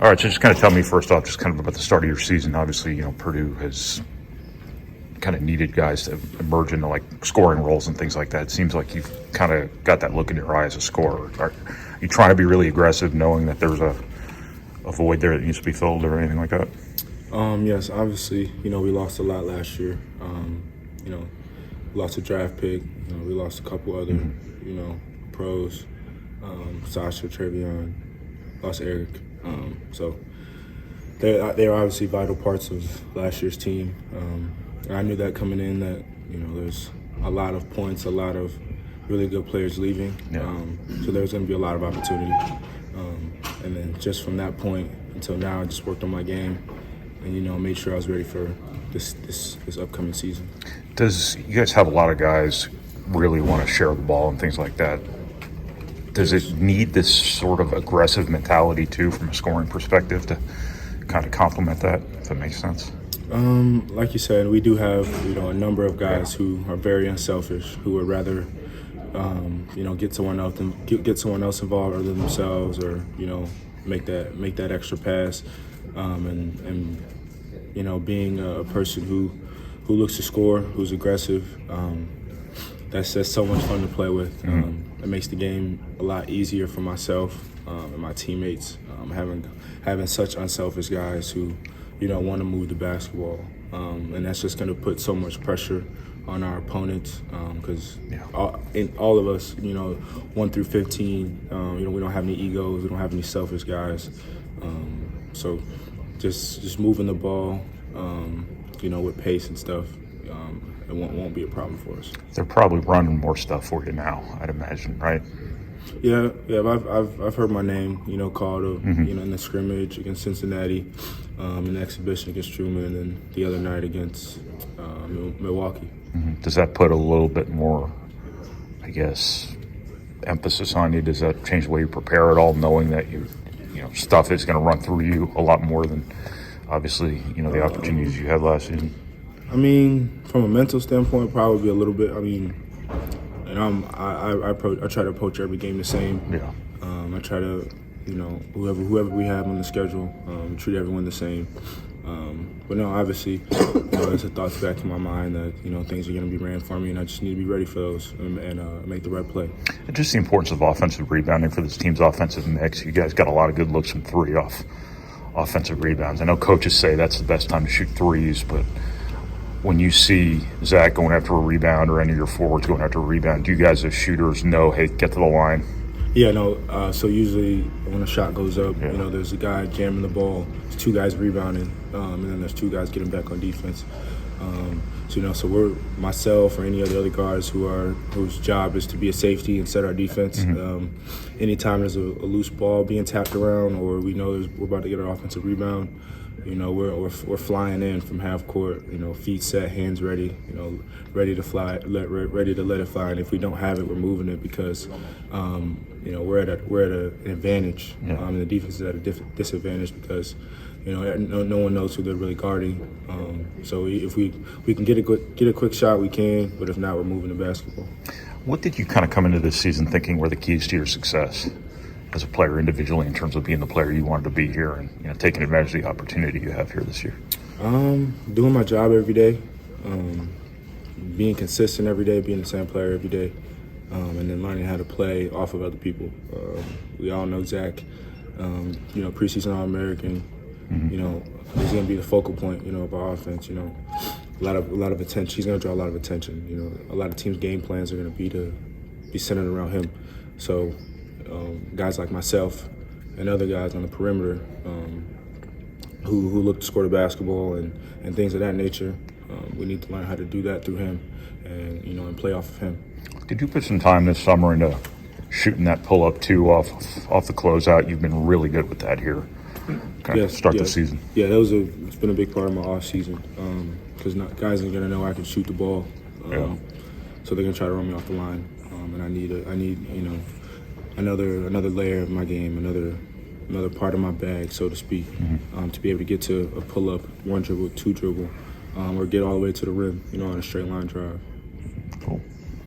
All right, so just kind of tell me first off, just kind of about the start of your season. Obviously, Purdue has kind of needed guys to emerge into like scoring roles and things like that. It seems like you've kind of got that look in your eye as a scorer. Are you trying to be really aggressive, knowing that there's a void there that needs to be filled or anything like that? Yes, obviously, we lost a lot last year. We lost a draft pick. We lost a couple other, pros. Sasha, Trevion, lost Eric. So they're obviously vital parts of last year's team. And I knew that coming in that, there's a lot of points, a lot of really good players leaving. So there's going to be a lot of opportunity. And then just from that point until now, I just worked on my game and, made sure I was ready for this upcoming season. You guys have a lot of guys really want to share the ball and things like that. Does it need this sort of aggressive mentality too, from a scoring perspective, to kind of complement that, if that makes sense? Like you said, we do have a number of guys who are very unselfish, who would rather get someone else involved other than themselves, or make that extra pass, and being a person who looks to score, who's aggressive. That's so much fun to play with. It makes the game a lot easier for myself and my teammates. Having such unselfish guys who want to move the basketball, and that's just going to put so much pressure on our opponents, because all of us, 1 through 15, we don't have any egos, we don't have any selfish guys. So just moving the ball, with pace and stuff, it won't be a problem for us. They're probably running more stuff for you now, I'd imagine, right? Yeah. I've heard my name, called, in the scrimmage against Cincinnati, in the exhibition against Newman, and the other night against Milwaukee. Does that put a little bit more, I guess, emphasis on you? Does that change the way you prepare at all, knowing that stuff is going to run through you a lot more than obviously the opportunities you had last season? I mean, from a mental standpoint, probably a little bit. I mean, and I try to approach every game the same. Yeah. I try to, whoever we have on the schedule, treat everyone the same. But no, obviously, there's a thoughts back to my mind that things are going to be ran for me, and I just need to be ready for those and make the right play. And just the importance of offensive rebounding for this team's offensive mix. You guys got a lot of good looks from three off offensive rebounds. I know coaches say that's the best time to shoot threes, but when you see Zach going after a rebound or any of your forwards going after a rebound, do you guys as shooters know, hey, get to the line? Yeah, no. So usually when a shot goes up, there's a guy jamming the ball, there's two guys rebounding, and then there's two guys getting back on defense. So we're myself or any of the other guards whose job is to be a safety and set our defense. Anytime there's a loose ball being tapped around, or we know we're about to get an offensive rebound, we're flying in from half court. Feet set, hands ready. Ready to fly, ready to let it fly. And if we don't have it, we're moving it because we're at an advantage. And the defense is at a disadvantage because no one knows who they're really guarding. So if we can get a quick shot, we can. But if not, we're moving the basketball. What did you kind of come into this season thinking were the keys to your success as a player individually, in terms of being the player you wanted to be here and taking advantage of the opportunity you have here this year? Doing my job every day, being consistent every day, being the same player every day, and then learning how to play off of other people. We all know Zach, preseason All-American. He's going to be the focal point, of our offense. A lot of attention. He's going to draw a lot of attention. A lot of teams' game plans are going to be centered around him. So guys like myself and other guys on the perimeter who look to score the basketball and things of that nature, we need to learn how to do that through him and play off of him. Did you put some time this summer into shooting that pull-up two off the closeout? You've been really good with that here. Start the season. Yeah, it's been a big part of my off season because guys are gonna know I can shoot the ball, so they're gonna try to run me off the line, and I need another layer of my game, another part of my bag, so to speak, to be able to get to a pull up, one dribble, two dribble, or get all the way to the rim, on a straight line drive.